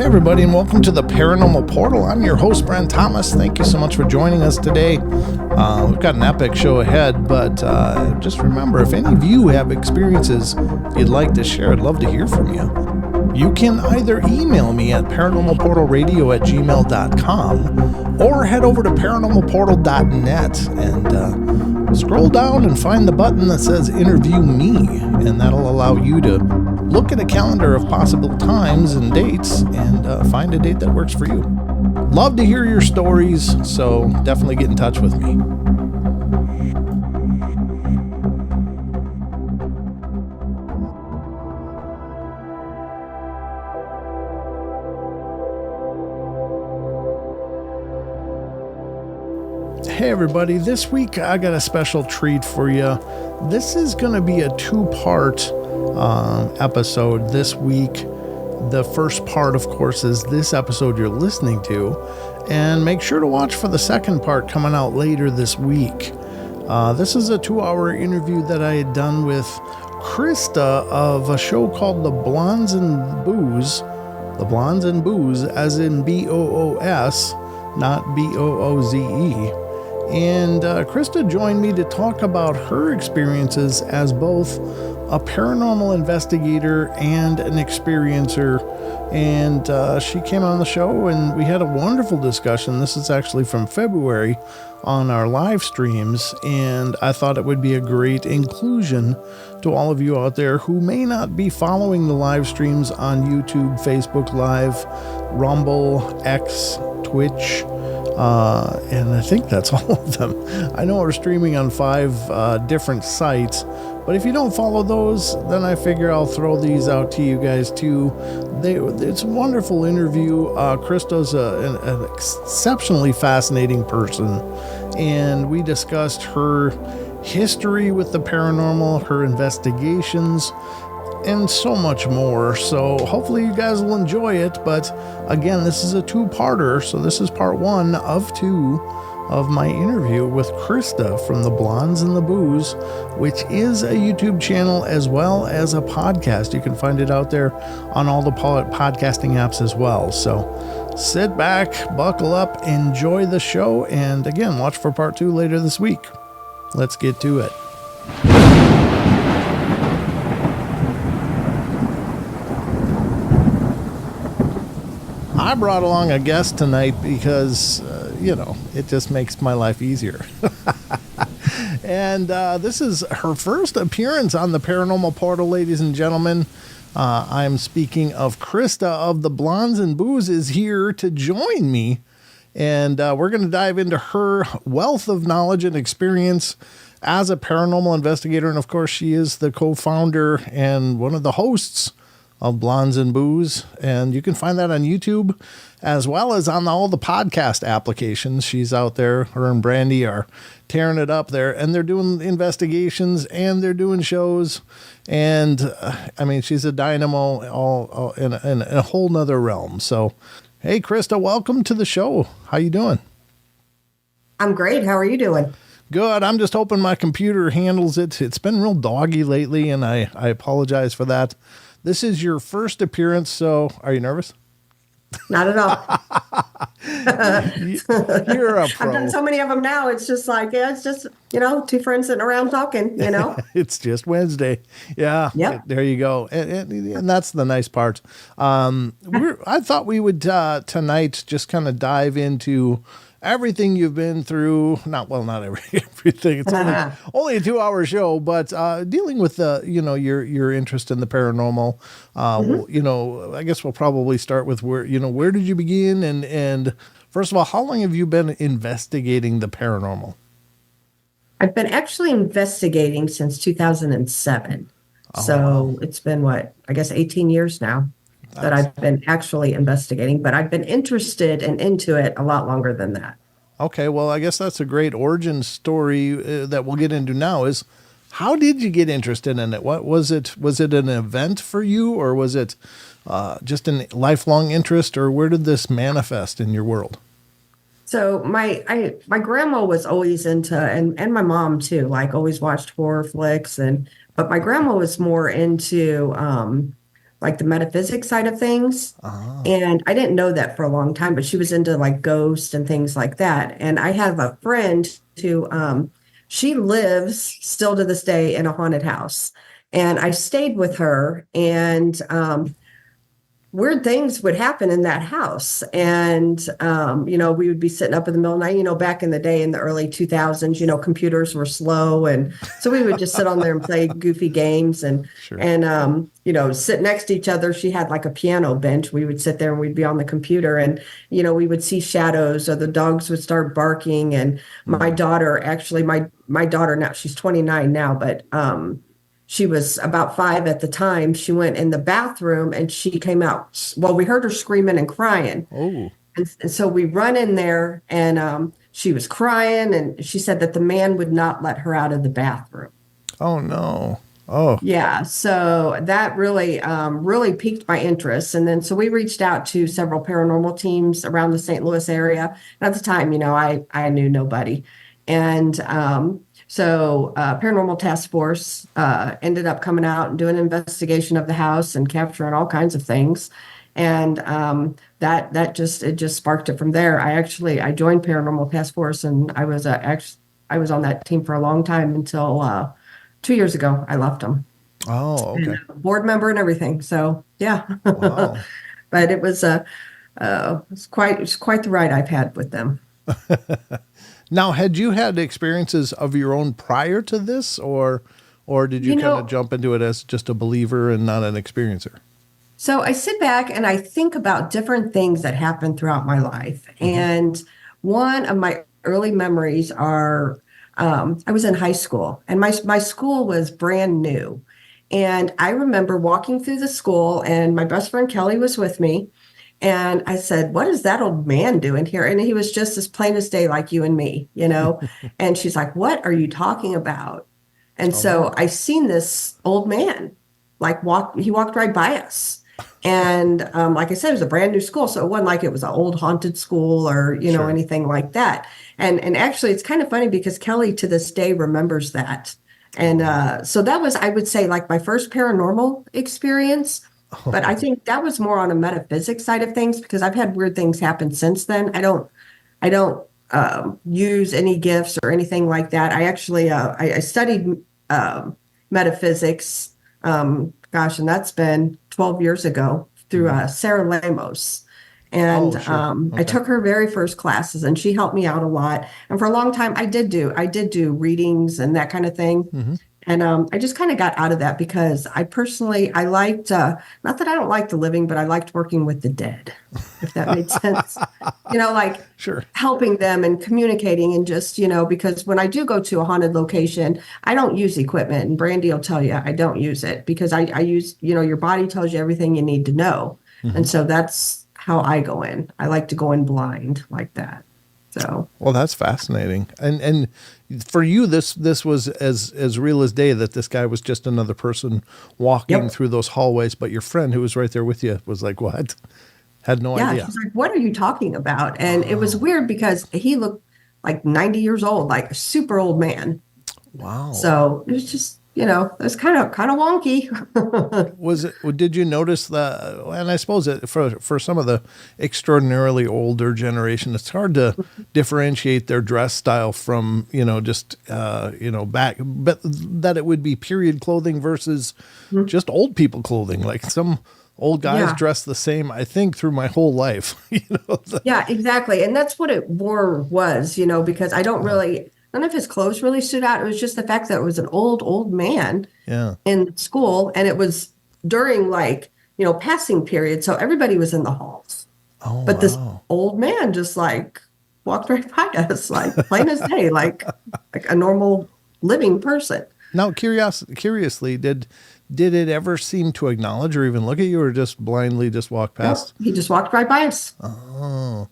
everybody, and welcome to the Paranormal Portal. I'm your host, Brent Thomas. Thank you so much for joining us today. We've got an epic show ahead, but just remember, if any of you have experiences you'd like to share, I'd love to hear from you. You can either email me at paranormalportalradio@gmail.com or head over to paranormalportal.net and scroll down and find the button that says Interview Me, and that'll allow you to look at a calendar of possible times and dates and find a date that works for you. Love to hear your stories, so definitely get in touch with me. Hey everybody, this week I got a special treat for you. This is going to be a two-part episode this week. The first part, of course, is this episode you're listening to, and make sure to watch for the second part coming out later this week. This is a 2-hour interview that I had done with Krista of a show called The Blondes and Booze. The Blondes and Booze, as in B-O-O-S, not B-O-O-Z-E. And Krista joined me to talk about her experiences as both a paranormal investigator and an experiencer. And she came on the show and we had a wonderful discussion. This is actually from February on our live streams. And I thought it would be a great inclusion to all of you out there who may not be following the live streams on YouTube, Facebook Live, Rumble, X, Twitch, and I think that's all of them. I know we're streaming on 5 different sites, but if you don't follow those, then I figure I'll throw these out to you guys too. It's a wonderful interview. Krista's an exceptionally fascinating person, and we discussed her history with the paranormal, her investigations, and so much more. So hopefully you guys will enjoy it. But again, this is a 2-parter. So this is part 1 of 2 of my interview with Krista from The Blondes and the Booze, which is a YouTube channel as well as a podcast. You can find it out there on all the podcasting apps as well. So sit back, buckle up, enjoy the show. And again, watch for part 2 later this week. Let's get to it. I brought along a guest tonight because, it just makes my life easier. And this is her first appearance on the Paranormal Portal, ladies and gentlemen. I'm speaking of Krista of The Blondes and Booze is here to join me. And we're going to dive into her wealth of knowledge and experience as a paranormal investigator. And of course, she is the co-founder and one of the hosts of Blondes and Booze, and you can find that on YouTube as well as on all the podcast applications. She's out there. Her and Brandy are tearing it up there, and they're doing investigations and they're doing shows. And she's a dynamo all in a whole nother realm. So, hey, Krista, welcome to the show. How you doing? I'm great. How are you doing? Good. I'm just hoping my computer handles it. It's been real doggy lately, and I apologize for that. This is your first appearance, so are you nervous? Not at all. You're a pro. I've done so many of them now. It's just like, it's just, 2 friends sitting around talking, It's just Wednesday. Yeah. Yep. There you go. And that's the nice part. I thought we would tonight just kind of dive into everything you've been through. Not everything. It's only a 2-hour show, but dealing with your interest in the paranormal. I guess we'll probably start with where did you begin, and first of all, how long have you been investigating the paranormal? I've been actually investigating since 2007. Oh, so wow. It's been 18 years now that I've been actually investigating, but I've been interested and into it a lot longer than that. Okay, well, I guess that's a great origin story that we'll get into now. Is how did you get interested in it? What was it? Was it an event for you, or was it just a lifelong interest, or where did this manifest in your world? So my grandma was always into, and my mom too, always watched horror flicks, but my grandma was more into like the metaphysics side of things. Ah, And I didn't know that for a long time, but she was into like ghosts and things like that. And I have a friend who she lives still to this day in a haunted house. And I stayed with her, and weird things would happen in that house. And, we would be sitting up in the middle of the night, back in the day in the early 2000s, computers were slow. And so we would just sit on there and play goofy games sure. sit next to each other. She had like a piano bench. We would sit there and we'd be on the computer, and, we would see shadows, or the dogs would start barking. And my daughter, actually, my daughter now, she's 29 now, but, she was about 5 at the time. She went in the bathroom and she came out. Well, we heard her screaming and crying. Oh, And so we run in there, and she was crying, and she said that the man would not let her out of the bathroom. oh no. Oh, Yeah, so that really piqued my interest. And then so we reached out to several paranormal teams around the St. Louis area. And at the time, I knew nobody. And Paranormal Task Force ended up coming out and doing an investigation of the house and capturing all kinds of things. And that just sparked it from there. I joined Paranormal Task Force, and I was on that team for a long time until 2 years ago I left them. oh, okay. And a board member and everything. So yeah, Wow. but it's quite the ride I've had with them. Now, had you had experiences of your own prior to this, or did you kind of jump into it as just a believer and not an experiencer? So I sit back and I think about different things that happened throughout my life. And one of my early memories are I was in high school, and my school was brand new. And I remember walking through the school, and my best friend Kelly was with me. And I said, "What is that old man doing here?" And he was just as plain as day, like you and me, And she's like, "What are you talking about?" And so I seen this old man, he walked right by us. And like I said, it was a brand new school. So it wasn't like it was an old haunted school or, Sure. anything like that. And actually, it's kind of funny because Kelly to this day remembers that. And so that was, I would say, like my first paranormal experience. But I think that was more on a metaphysics side of things, because I've had weird things happen since then. I don't use any gifts or anything like that. I actually I studied metaphysics. And that's been 12 years ago through Sarah Lamos. And Oh, sure. I took her very first classes, and she helped me out a lot. And for a long time, I did do readings and that kind of thing. And I just kind of got out of that because I liked, not that I don't like the living, but I liked working with the dead, if that made sense. Like Sure. helping them and communicating, and just, because when I do go to a haunted location, I don't use equipment. And Brandy will tell you I don't use it, because I use, your body tells you everything you need to know. And so that's how I go in. I like to go in blind like that. So, Well, that's fascinating. And for you, this was as real as day, that this guy was just another person walking yep. through those hallways, but your friend who was right there with you was like, "What?" Had no Yeah, idea. she's like, "What are you talking about?" And it was weird because he looked like 90 years old, like a super old man. Wow. So it was just, it was kind of wonky. Was it? Did you notice that? And I suppose for some of the extraordinarily older generation, it's hard to differentiate their dress style from back, but that it would be period clothing versus just old people clothing. Like some old guys Yeah. dress the same, I think, through my whole life. Yeah, exactly. And that's what it was, because I don't really, none of his clothes really stood out. It was just the fact that it was an old man Yeah. in school, and it was during passing period. So everybody was in the halls. Oh, But this wow. old man just walked right by us, like plain as day, like a normal living person. Now, curiously, did it ever seem to acknowledge or even look at you, or just blindly just walk past? He just walked right by us. Oh,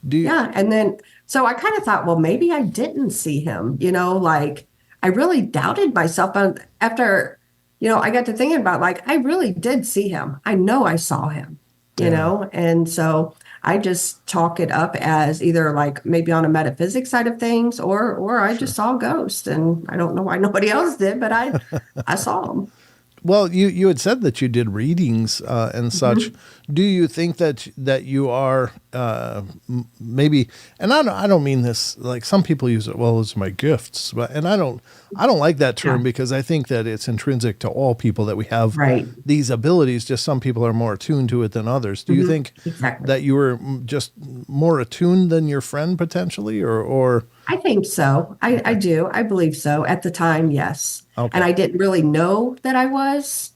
do you? Yeah. And then, so I kind of thought, well, maybe I didn't see him, I really doubted myself. But after, I got to thinking about, I really did see him. I know I saw him, and so I just chalk it up as either maybe on a metaphysics side of things, or I just saw a ghost, and I don't know why nobody else did, but I saw him. Well, you had said that you did readings and such. Do you think that you are maybe? And I don't mean this like some people use it. Well, it's my gifts, but and I don't like that term Yeah. because I think that it's intrinsic to all people that we have Right. these abilities. Just some people are more attuned to it than others. Do you think Exactly. that you were just more attuned than your friend potentially, or I think so. I do. I believe so. At the time, yes. okay, And I didn't really know that I was,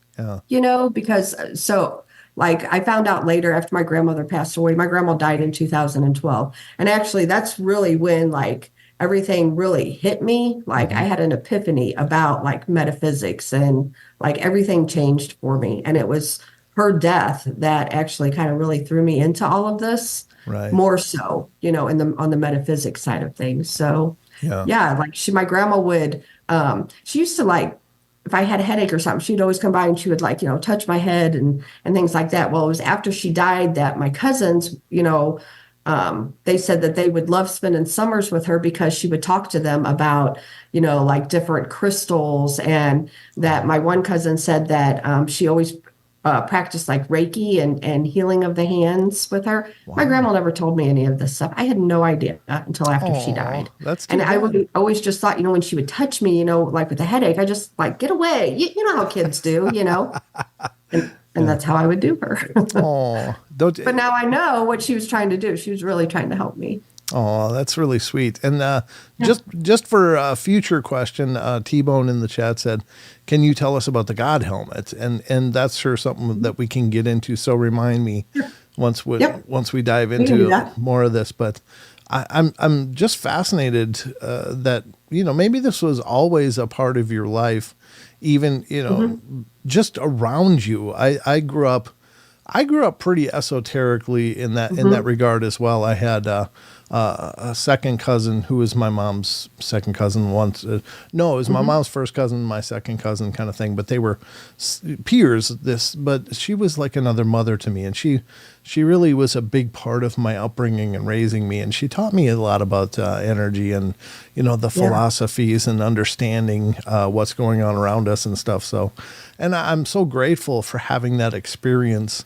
yeah, because so like I found out later after my grandmother passed away. My grandma died in 2012. And actually that's really when like everything really hit me. Like I hmm had an epiphany about like metaphysics and like everything changed for me. And it was her death that actually kind of really threw me into all of this right, more so, in the on the metaphysics side of things. So yeah, yeah, like my grandma would she used to like if I had a headache or something, she'd always come by and she would like, touch my head and things like that. Well, it was after she died that my cousins, they said that they would love spending summers with her because she would talk to them about, like different crystals. And that my one cousin said that she always practiced like Reiki and healing of the hands with her. My wow, grandma never told me any of this stuff. I had no idea until after she oh, died. that's too And I bad. would always just thought, when she would touch me, like with a headache, I just like, get away. You know how kids do. And Yeah. that's how I would do her. Oh, don't. But now I know what she was trying to do. She was really trying to help me. Oh, that's really sweet. And Yeah. just for a future question, T-Bone in the chat said, "Can you tell us about the God helmet?" And that's sure something that we can get into. So remind me Yep. once we dive We can do into that. more of this. But I'm just fascinated that maybe this was always a part of your life, even just around you. I grew up pretty esoterically in that regard as well. I had a second cousin who was my mom's second cousin once. No, it was my mom's first cousin, my second cousin kind of thing. But they were peers. But she was like another mother to me, and she really was a big part of my upbringing and raising me. And she taught me a lot about energy and the philosophies and understanding what's going on around us and stuff. So, and I'm so grateful for having that experience.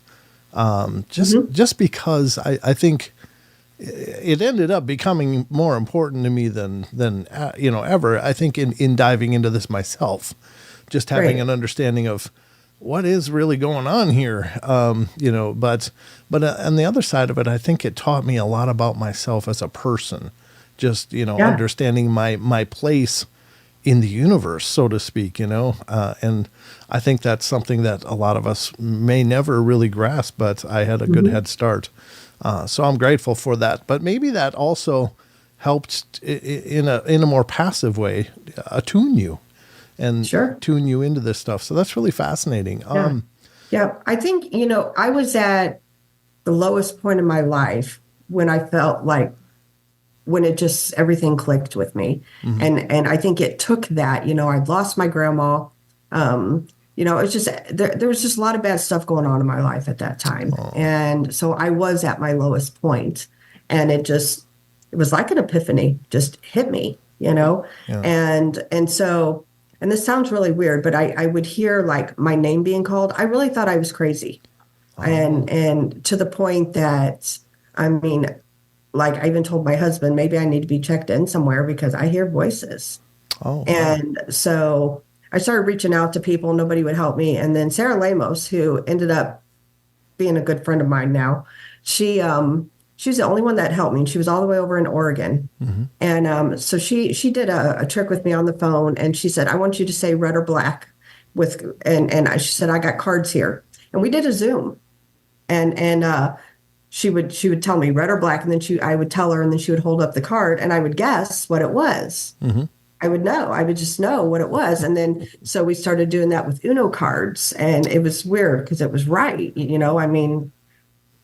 Just because I think it ended up becoming more important to me than ever. I think in diving into this myself, just having Right. an understanding of what is really going on here. But on the other side of it, I think it taught me a lot about myself as a person. Just Yeah. understanding my place in the universe, so to speak, and I think that's something that a lot of us may never really grasp, but I had a good head start. So I'm grateful for that. But maybe that also helped in a more passive way attune you and Sure. tune you into this stuff. So that's really fascinating. Yeah. Yeah. I think, I was at the lowest point in my life when I felt like when it just everything clicked with me. And I think it took that, I'd lost my grandma. It's just there was just a lot of bad stuff going on in my life at that time. And so I was at my lowest point, and it was like an epiphany just hit me, Yeah. and so and this sounds really weird, but I would hear like my name being called. I really thought I was crazy. And to the point that I mean, like I even told my husband, maybe I need to be checked in somewhere because I hear voices. Oh, wow. And so I started reaching out to people. Nobody would help me. And then Sarah Lamos, who ended up being a good friend of mine now, she was the only one that helped me. And she was all the way over in Oregon. And so she did a trick with me on the phone. And she said, I want you to say red or black she said, I got cards here. And we did a Zoom. And she would tell me red or black, and then I would tell her, and then she would hold up the card, and I would guess what it was. I would know. I would just know what it was. And then so we started doing that with Uno cards, and it was weird because it was right. I mean,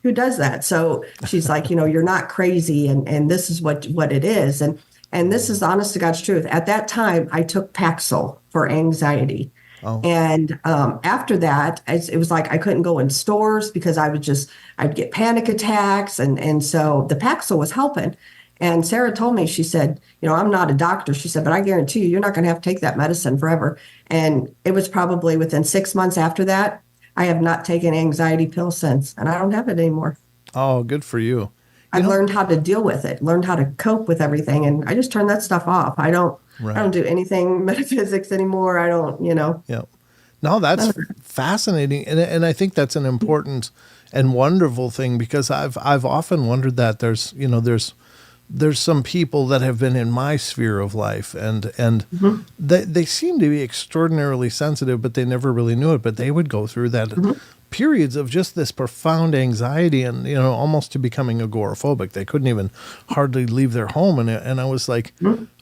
who does that? So she's like, you're not crazy, and this is what it is. And this is honest to God's truth. At that time, I took Paxil for anxiety. Oh. And after that, it was like I couldn't go in stores because I'd get panic attacks. And so the Paxil was helping. And Sarah told me, she said, I'm not a doctor. She said, but I guarantee you're not going to have to take that medicine forever. And it was probably within 6 months after that. I have not taken an anxiety pill since, and I don't have it anymore. Oh, good for you. I've learned how to deal with it, learned how to cope with everything, and I just turn that stuff off. I don't do anything metaphysics anymore. I don't, Yeah. No, that's fascinating. And I think that's an important and wonderful thing, because I've often wondered that there's some people that have been in my sphere of life, and they seem to be extraordinarily sensitive, but they never really knew it. But they would go through that periods of just this profound anxiety, and almost to becoming agoraphobic. They couldn't even hardly leave their home, and I was like,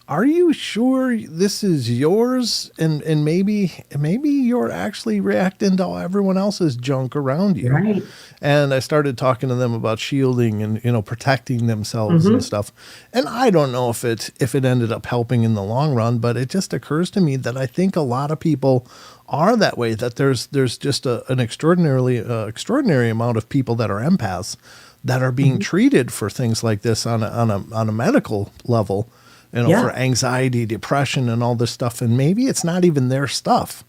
are you sure this is yours? And maybe you're actually reacting to everyone else's junk around you. Right. And I started talking to them about shielding and protecting themselves and stuff. And I don't know if it ended up helping in the long run, but it just occurs to me that I think a lot of people are that way. That there's just an extraordinary amount of people that are empaths that are being treated for things like this on a medical level. For anxiety, depression, and all this stuff. And maybe it's not even their stuff.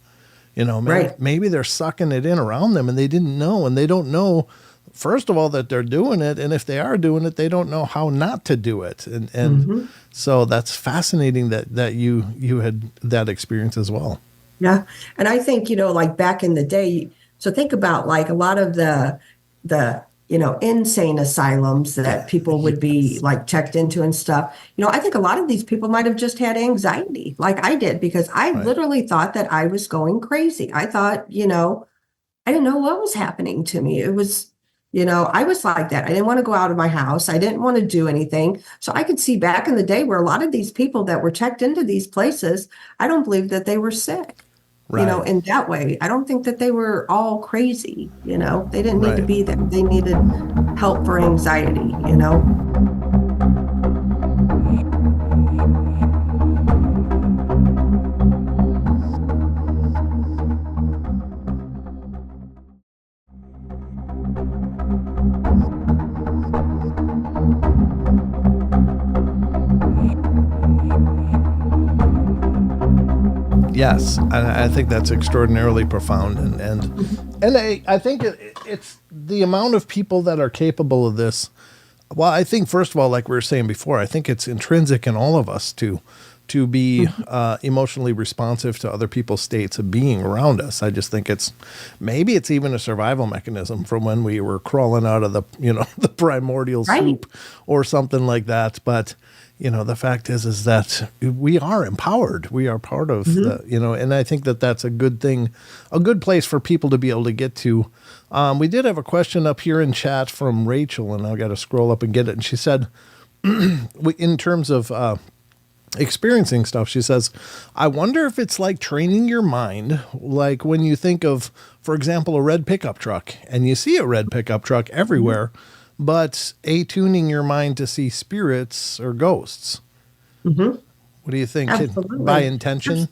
Maybe they're sucking it in around them and they didn't know. And they don't know, first of all, that they're doing it. And if they are doing it, they don't know how not to do it. And so that's fascinating that you had that experience as well. Yeah. And I think, like back in the day, so think about like a lot of the insane asylums that people would be like checked into and stuff. I think a lot of these people might have just had anxiety like I did, because I literally thought that I was going crazy. I thought, I didn't know what was happening to me. It was, I was like that. I didn't want to go out of my house. I didn't want to do anything. So I could see back in the day where a lot of these people that were checked into these places, I don't believe that they were sick. Right. In that way. I don't think that they were all crazy, they didn't need to be there. They needed help for anxiety, Yes, I think that's extraordinarily profound, and I think it's the amount of people that are capable of this. Well, I think first of all, like we were saying before, I think it's intrinsic in all of us to be emotionally responsive to other people's states of being around us. I just think maybe it's even a survival mechanism from when we were crawling out of the the primordial soup or something like that. But the fact is that we are empowered. We are part of the, and I think that that's a good thing, a good place for people to be able to get to. We did have a question up here in chat from Rachel, and I got to scroll up and get it. And she said, in terms of experiencing stuff, she says, I wonder if it's like training your mind, like when you think of, for example, a red pickup truck, and you see a red pickup truck everywhere, but tuning your mind to see spirits or ghosts. What do you think? Absolutely. By intention?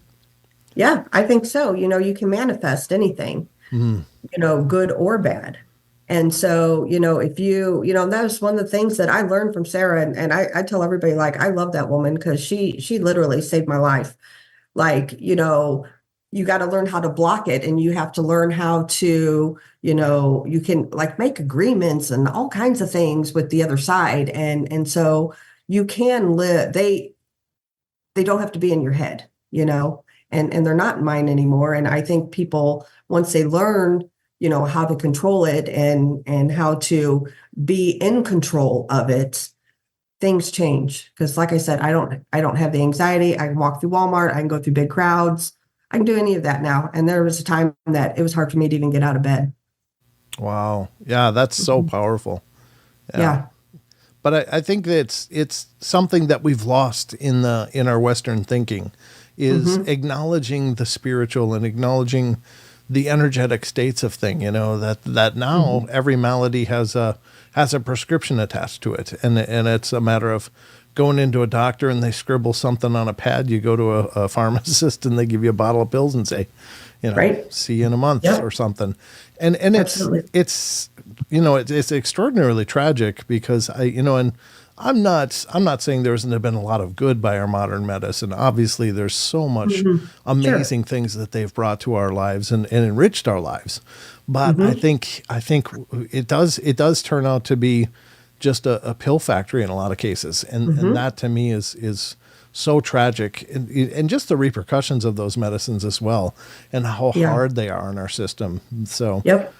Yeah, I think so. You can manifest anything, good or bad. And so, if that was one of the things that I learned from Sarah. And I tell everybody, like, I love that woman because she literally saved my life. Like, you got to learn how to block it, and you have to learn how to, you can like make agreements and all kinds of things with the other side. And so you can live, they don't have to be in your head, and they're not in mine anymore. And I think people, once they learn, how to control it and how to be in control of it, things change. Because like I said, I don't have the anxiety. I can walk through Walmart. I can go through big crowds. I can do any of that now. And there was a time that it was hard for me to even get out of bed. Wow. Yeah, that's so powerful. Yeah. But I think that it's something that we've lost in our Western thinking is acknowledging the spiritual and acknowledging the energetic states of thing, that now every malady has a prescription attached to it. And it's a matter of going into a doctor and they scribble something on a pad. You go to a pharmacist and they give you a bottle of pills and say, see you in a month or something. And it's extraordinarily tragic because and I'm not saying there hasn't been a lot of good by our modern medicine. Obviously, there's so much amazing things that they've brought to our lives and enriched our lives. But I think it does turn out to be just a pill factory in a lot of cases, and that to me is so tragic, and just the repercussions of those medicines as well, and how hard they are on our system. So Yep.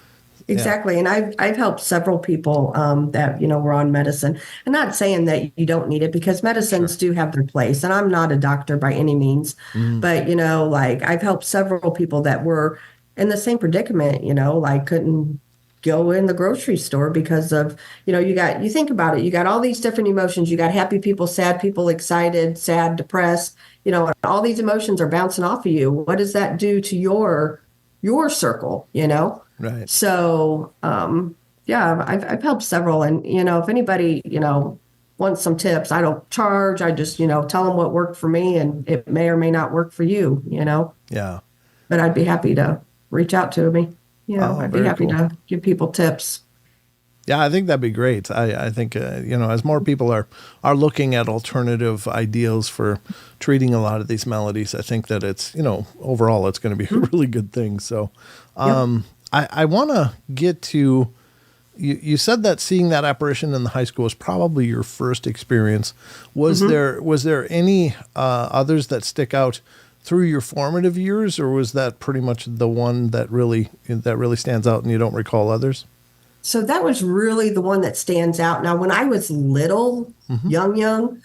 Exactly. And I've helped several people that, were on medicine. I'm not saying that you don't need it, because medicines do have their place. And I'm not a doctor by any means, but, like I've helped several people that were in the same predicament, like couldn't go in the grocery store because of, you think about it, you got all these different emotions. You got happy people, sad people, excited, sad, depressed, and all these emotions are bouncing off of you. What does that do to your circle, right. So, I've helped several, and if anybody wants some tips, I don't charge. I just tell them what worked for me, and it may or may not work for you. Yeah. But I'd be happy to reach out to me. I'd be happy to give people tips. Yeah, I think that'd be great. I think, as more people are looking at alternative ideals for treating a lot of these maladies, I think that it's, overall it's going to be a really good thing. So I want to get to, you said that seeing that apparition in the high school was probably your first experience. Was there any others that stick out through your formative years, or was that pretty much the one that really stands out and you don't recall others? So that was really the one that stands out. Now, when I was little, young,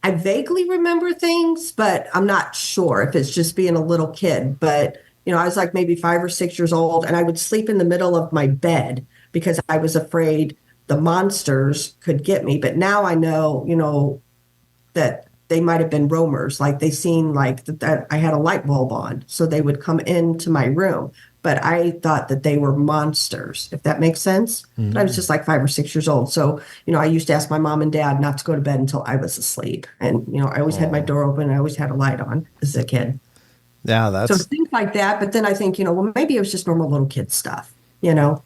I vaguely remember things, but I'm not sure if it's just being a little kid. But, I was like maybe 5 or 6 years old, and I would sleep in the middle of my bed because I was afraid the monsters could get me. But now I know, that they might have been roamers. Like they seen like that I had a light bulb on, so they would come into my room. But I thought that they were monsters, if that makes sense. But I was just like 5 or 6 years old. So, I used to ask my mom and dad not to go to bed until I was asleep. And, I always had my door open. I always had a light on as a kid. Yeah, so things like that. But then I think, well, maybe it was just normal little kid stuff,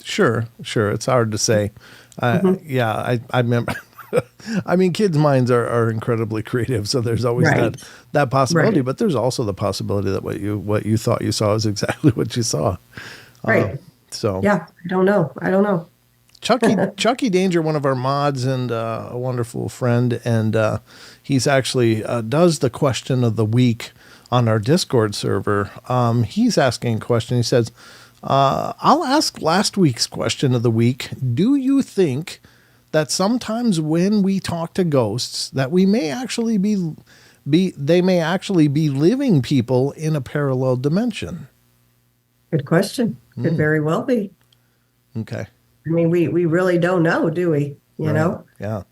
Sure. It's hard to say. Yeah, I remember. I mean, kids' minds are incredibly creative, so there's always that possibility. But there's also the possibility that what you thought you saw is exactly what you saw. Right. So yeah, I don't know. Chucky Danger, one of our mods and a wonderful friend, and he's actually does the question of the week on our Discord server. He's asking a question. He says, "I'll ask last week's question of the week. Do you think that sometimes when we talk to ghosts, that we may actually be living people in a parallel dimension?" Good question. Could very well be. Okay. I mean, we really don't know, do we? You know? Yeah.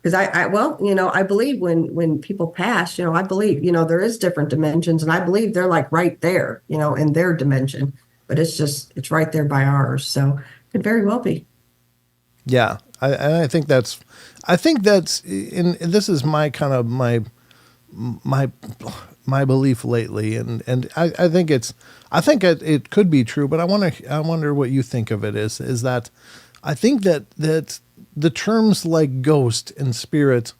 Because I believe when people pass, I believe, there is different dimensions, and I believe they're like right there, in their dimension, but it's right there by ours. So it could very well be. Yeah. I think that's, and this is my kind of my belief lately, and I think it could be true, but I wonder what you think of it is that I think that the terms like ghost and spirit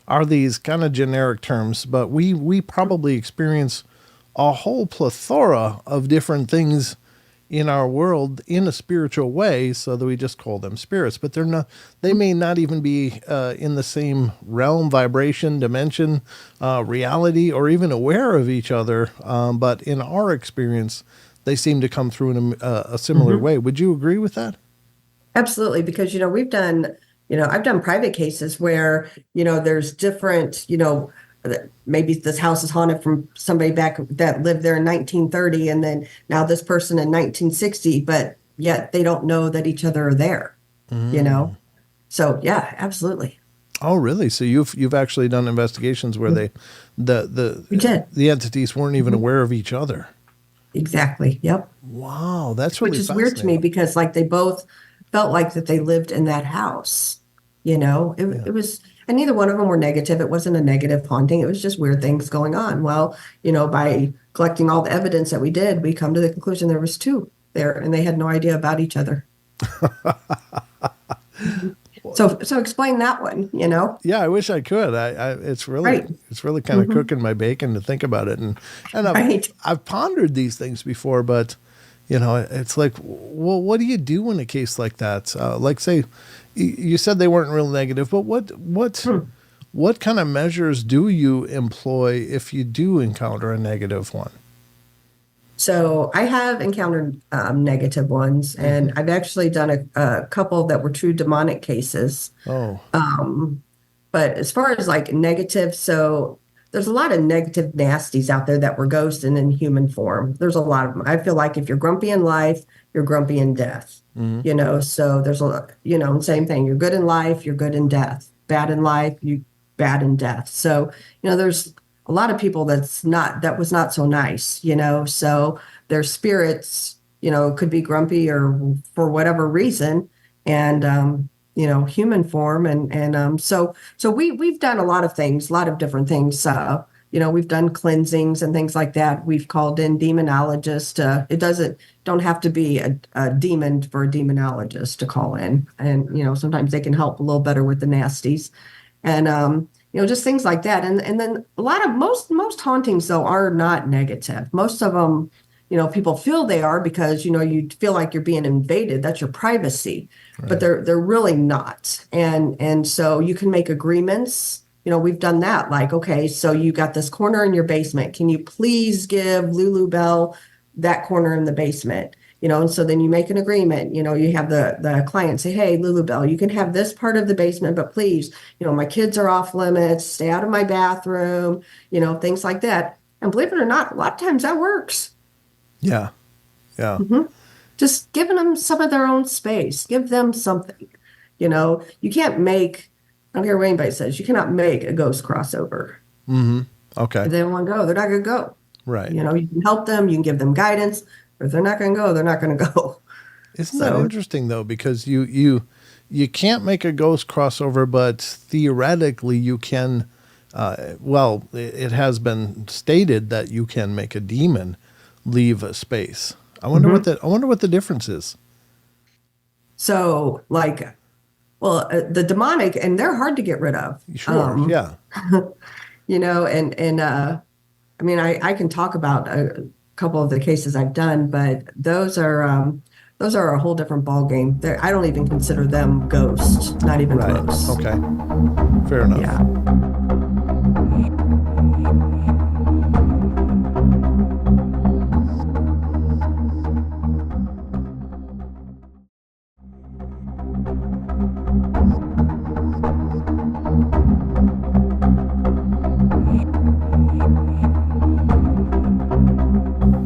are these kind of generic terms, but we probably experience a whole plethora of different things in our world in a spiritual way, so that we just call them spirits, but they may not even be in the same realm, vibration, dimension, reality, or even aware of each other. But in our experience, they seem to come through in a similar way. Would you agree with that? Absolutely. Because, we've done, I've done private cases where, there's different, maybe this house is haunted from somebody back that lived there in 1930, and then now this person in 1960, but yet they don't know that each other are there, So yeah, absolutely. Oh, really? So you've actually done investigations where We did. the entities weren't even aware of each other. Exactly. Yep. Wow, that's really Which is weird to me, because like they both felt like that they lived in that house. It was, and neither one of them were negative. It wasn't a negative haunting. It was just weird things going on. Well, by collecting all the evidence that we did, we come to the conclusion there was two there, and they had no idea about each other. So explain that one, Yeah, I wish I could. Right. It's really kind of Hmm. cooking my bacon to think about it, and Right. I've pondered these things before, but it's like, well, what do you do in a case like that? Like, say, you said they weren't real negative, but Hmm. what kind of measures do you employ if you do encounter a negative one? So I have encountered negative ones, Hmm. and I've actually done a couple that were true demonic cases. Oh, Um, but as far as like negative, so there's a lot of negative nasties out there that were ghosts and in human form. There's a lot of them. I feel like if you're grumpy in life, you're grumpy in death. hmm, So there's same thing. You're good in life, you're good in death. Bad in life, you bad in death. So, there's a lot of people that was not so nice, so their spirits, could be grumpy or for whatever reason. And human form, and so we've done a lot of things, a lot of different things. We've done cleansings and things like that. We've called in demonologists. It doesn't don't have to be a demon for a demonologist to call in, and sometimes they can help a little better with the nasties, and just things like that. And then a lot of most hauntings though are not negative. Most of them, people feel they are because you feel like you're being invaded. That's your privacy, but right. they're really not. And so you can make agreements. We've done that. Like, okay, so you got this corner in your basement. Can you please give Lulu Bell that corner in the basement? And so then you make an agreement. You have the client say, hey, Lulu Bell, you can have this part of the basement, but please, my kids are off limits. Stay out of my bathroom. Things like that. And believe it or not, a lot of times that works. Yeah, yeah, Hmm. Just giving them some of their own space. Give them something. You can't make, I don't care what anybody says, you cannot make a ghost crossover. hmm, okay, If they don't want to go, they're not going to go. right. You can help them, you can give them guidance. But if they're not going to go, they're not going to go. Isn't that So, interesting though? Because you can't make a ghost crossover, but theoretically you can. Well, it has been stated that you can make a demon leave a space. mhm. I wonder what the difference is. So like, well, the demonic, and they're hard to get rid of. Sure, yeah, And I mean, I can talk about a couple of the cases I've done, but those are a whole different ball game. I don't even consider them ghosts, not even right, close. okay, fair enough. Yeah.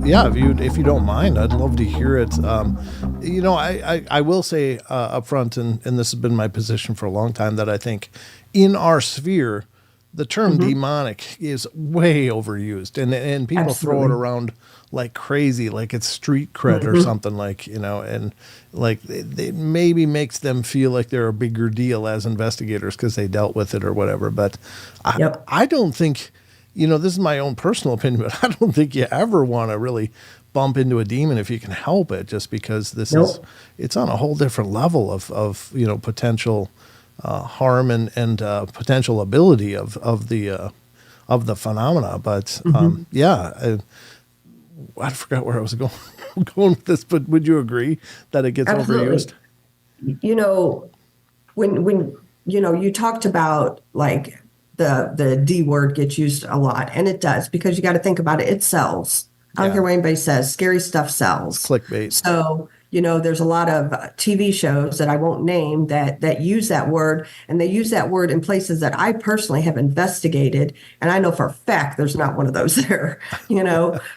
Yeah, if you don't mind, I'd love to hear it. I will say up front, and this has been my position for a long time, that I think in our sphere, the term Hmm. demonic is way overused, and people throw it Absolutely. around like crazy, like it's street cred or Hmm. something, like, and like it maybe makes them feel like they're a bigger deal as investigators because they dealt with it or whatever. But Yep. I don't think, this is my own personal opinion, but I don't think you ever want to really bump into a demon if you can help it, just because Nope. it's on a whole different level of potential harm and potential ability of the phenomena. But Hmm. yeah, I forgot where I was going going with this. But would you agree that it gets Absolutely. overused? You know, when you talked about like the D word gets used a lot, and it does because you got to think about it. It sells. I don't Yeah, care what anybody says. Scary stuff it's sells. clickbait. So there's a lot of TV shows that I won't name that use that word, and they use that word in places that I personally have investigated, and I know for a fact there's not one of those there.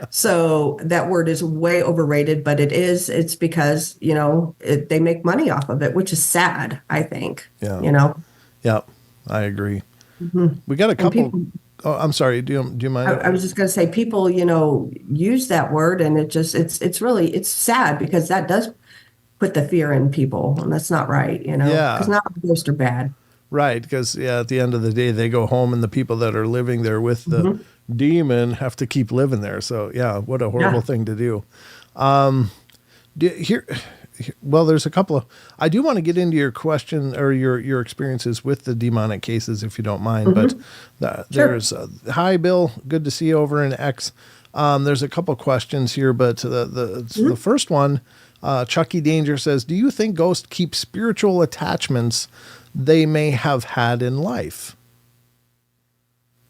So that word is way overrated, but it's because they make money off of it, which is sad, I think. Yeah, you know yeah, I agree. Mhm. We got a And couple. people, Oh, I'm sorry. Do you I mind? was just going to say, people, use that word, and it's sad because that does put the fear in people, and that's not right, because Yeah, not all ghosts are bad. right. Because yeah, at the end of the day, they go home, and the people that are living there with the Hmm. demon have to keep living there. So yeah, what a horrible Yeah. thing to do. Here, well, there's a couple of, I do want to get into your question or your experiences with the demonic cases, if you don't mind, but Sure. there's, hi, Bill, good to see you over in X. There's a couple questions here, but the first one, Chucky Danger says, do you think ghosts keep spiritual attachments they may have had in life?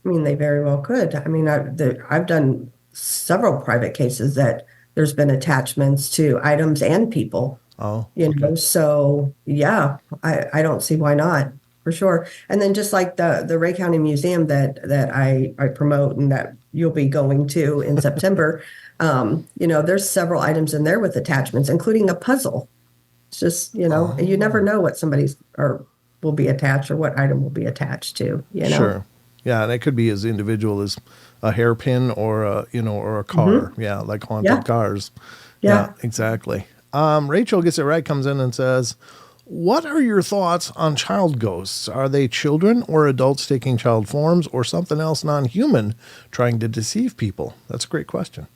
I mean, they very well could. I mean, I've done several private cases that there's been attachments to items and people, Oh, you okay. know, so yeah, I don't see why not, for sure. And then just like the Ray County Museum that I promote and that you'll be going to in September, you know, there's several items in there with attachments, including a puzzle. It's just, you know, you never know what somebody's or will be attached or what item will be attached to, you know. Sure. Yeah, and it could be as individual as a hairpin or or a car. Yeah, like haunted cars. Yeah. Exactly. Rachel Gets It Right comes in and says, what are your thoughts on child ghosts? Are they children or adults taking child forms or something else non-human trying to deceive people? That's a great question.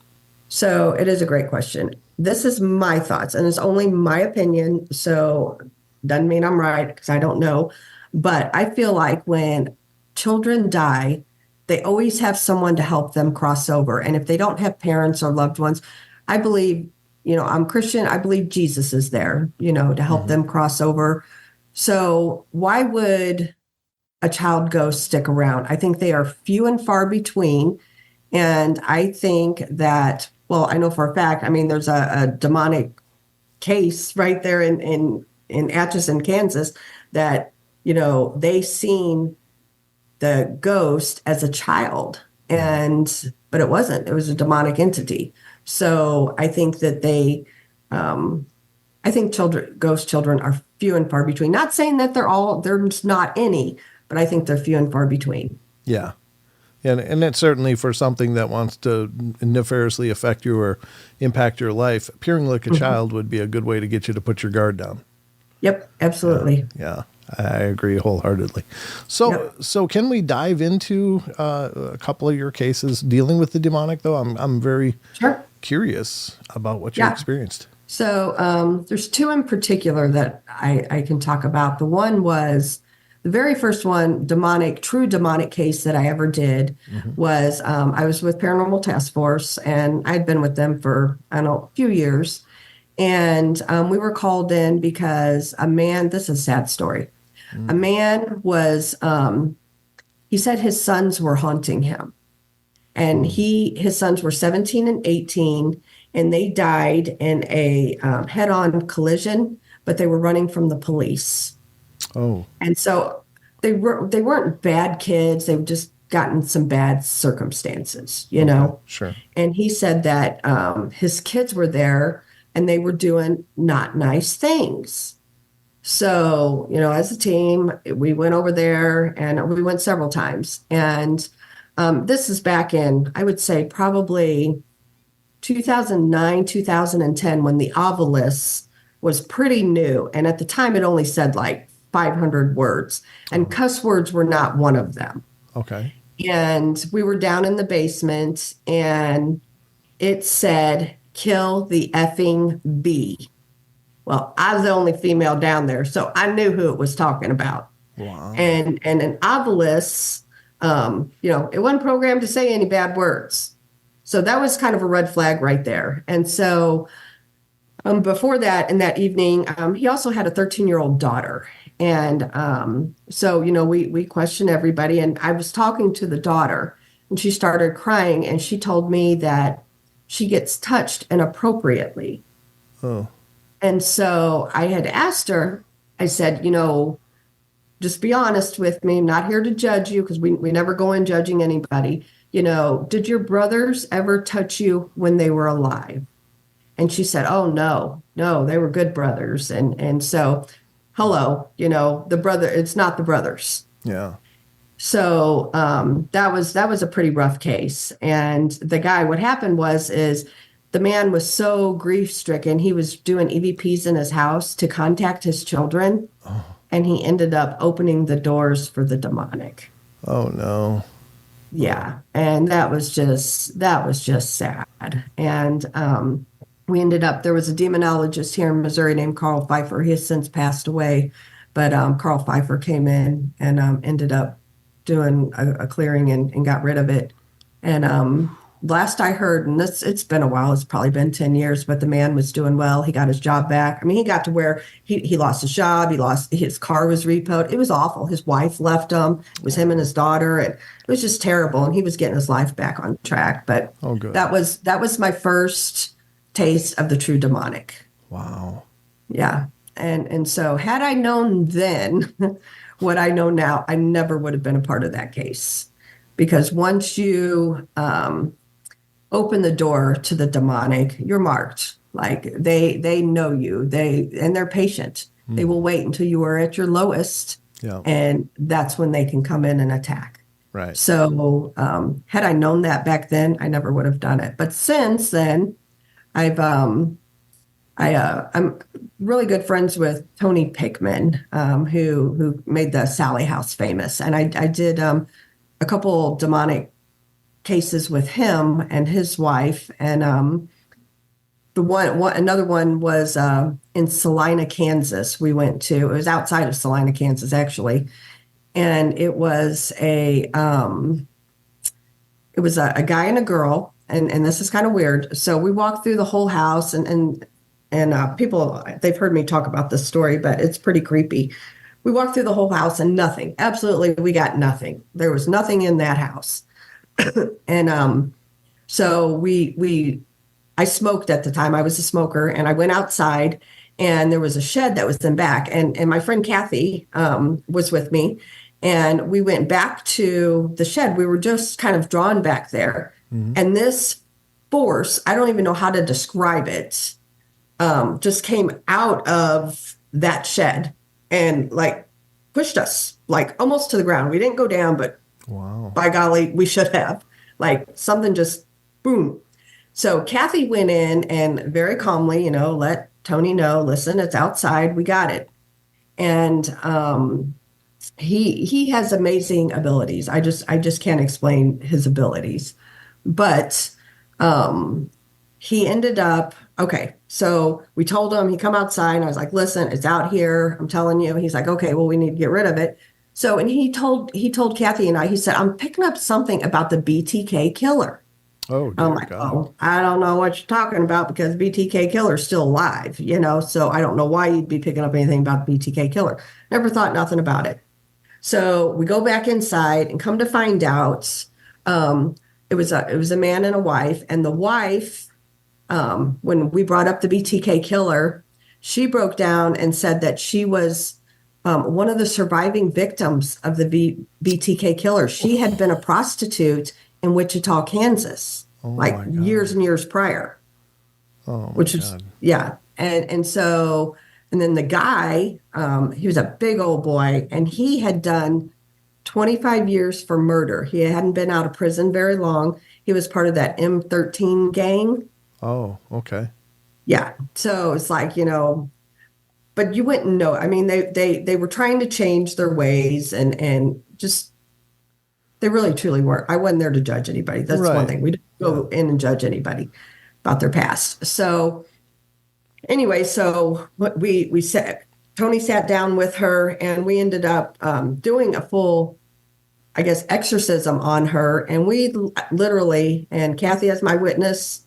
So it is a great question. This is my thoughts, and it's only my opinion. So doesn't mean I'm right because I don't know. But I feel like when children die, they always have someone to help them cross over. And if they don't have parents or loved ones, I believe, you know, I'm Christian. I believe Jesus is there, you know, to help them cross over. So why would a child ghost stick around? I think they are few and far between. And I think that, well, I know for a fact, I mean, there's a demonic case right there in Atchison, Kansas, that, you know, they seen the ghost as a child, but it wasn't. It was a demonic entity. So I think that I think ghost children are few and far between. Not saying that there's not any, but I think they're few and far between. Yeah. And it's certainly for something that wants to nefariously affect you or impact your life. Appearing like a child would be a good way to get you to put your guard down. Yep, absolutely. Yeah, I agree wholeheartedly. So can we dive into a couple of your cases dealing with the demonic, though? I'm very curious about what you experienced. So there's two in particular that I can talk about. The one was the very first one, true demonic case that I ever did was I was with Paranormal Task Force, and I'd been with them for, I don't know, a few years. And we were called in because a man, this is a sad story. A man was, he said his sons were haunting him. And his sons were 17 and 18, and they died in a head-on collision, but they were running from the police. Oh. And so they weren't bad kids. They've just gotten some bad circumstances, you know? Sure. And he said that his kids were there and they were doing not nice things. So, you know, as a team, we went over there and we went several times. And this is back in, I would say, probably 2009, 2010, when the Ovilus was pretty new. And at the time, it only said like 500 words, and cuss words were not one of them. Okay. And we were down in the basement, and it said, "Kill the effing bee." Well, I was the only female down there, so I knew who it was talking about. Wow. And an Ovilus, you know, it wasn't programmed to say any bad words. So that was kind of a red flag right there. And so before that, in that evening, he also had a 13-year-old daughter. And so, you know, we questioned everybody, and I was talking to the daughter, and she started crying, and she told me that she gets touched inappropriately. Oh. And so I had asked her, I said, you know, just be honest with me. I'm not here to judge you, because we never go in judging anybody. You know, did your brothers ever touch you when they were alive? And she said, oh, no, they were good brothers. And so, hello, you know, it's not the brothers. Yeah. So that was a pretty rough case. And the guy, what happened is the man was so grief stricken. He was doing EVPs in his house to contact his children. Oh. And he ended up opening the doors for the demonic. Oh, no. Yeah. And that was just sad. And, we ended up, there was a demonologist here in Missouri named Carl Pfeiffer. He has since passed away, but Carl Pfeiffer came in and ended up doing a clearing and got rid of it. And last I heard, and it's been a while, it's probably been 10 years, but the man was doing well. He got his job back. I mean, he got to where he lost his job. His car was repoed. It was awful. His wife left him. It was him and his daughter. And it was just terrible. And he was getting his life back on track. But good. that was my first taste of the true demonic. Wow. Yeah. And so had I known then what I know now, I never would have been a part of that case. Because once you open the door to the demonic, you're marked. Like they know you. And they're patient. They will wait until you are at your lowest. Yeah. And that's when they can come in and attack. Right. So had I known that back then, I never would have done it. But since then, I'm really good friends with Tony Pickman, who made the Sally House famous. And I did a couple demonic cases with him and his wife. And another one was in Salina, Kansas. We went to. It was outside of Salina, Kansas, actually. And it was a guy and a girl. And this is kind of weird. So we walked through the whole house, and people, they've heard me talk about this story, but it's pretty creepy. We walked through the whole house and nothing. Absolutely, we got nothing. There was nothing in that house. And so I smoked at the time. I was a smoker, and I went outside, and there was a shed that was in back. And my friend Kathy was with me, and we went back to the shed. We were just kind of drawn back there. Mm-hmm. And this force, I don't even know how to describe it, just came out of that shed and like pushed us like almost to the ground. We didn't go down, but wow, by golly, we should have. Like something just boom. So Kathy went in and very calmly, let Tony know, listen, it's outside. We got it. And he has amazing abilities. I just can't explain his abilities. But he ended up, okay, so we told him, he come outside, and I was like, listen, it's out here. I'm telling you. He's like, okay, well, we need to get rid of it. So, and he told Kathy and I, he said, I'm picking up something about the BTK killer. Oh, I'm like, oh, I don't know what you're talking about, because BTK killer is still alive, so I don't know why you'd be picking up anything about the BTK killer. Never thought nothing about it. So we go back inside and come to find out, it was a man and a wife, and the wife, when we brought up the BTK killer, she broke down and said that she was one of the surviving victims of the BTK killer. She had been a prostitute in Wichita, Kansas, years and years prior. Which is, yeah. And so, and then the guy, he was a big old boy, and he had done 25 years for murder. He hadn't been out of prison very long. He was part of that M13 gang. Oh, okay. Yeah. So it's like, but you wouldn't know. I mean, they were trying to change their ways and just, they really truly weren't. I wasn't there to judge anybody. That's right. One thing. We didn't go in and judge anybody about their past. So anyway, so what we said, Tony sat down with her, and we ended up doing a full, I guess, exorcism on her. And we literally, and Kathy as my witness,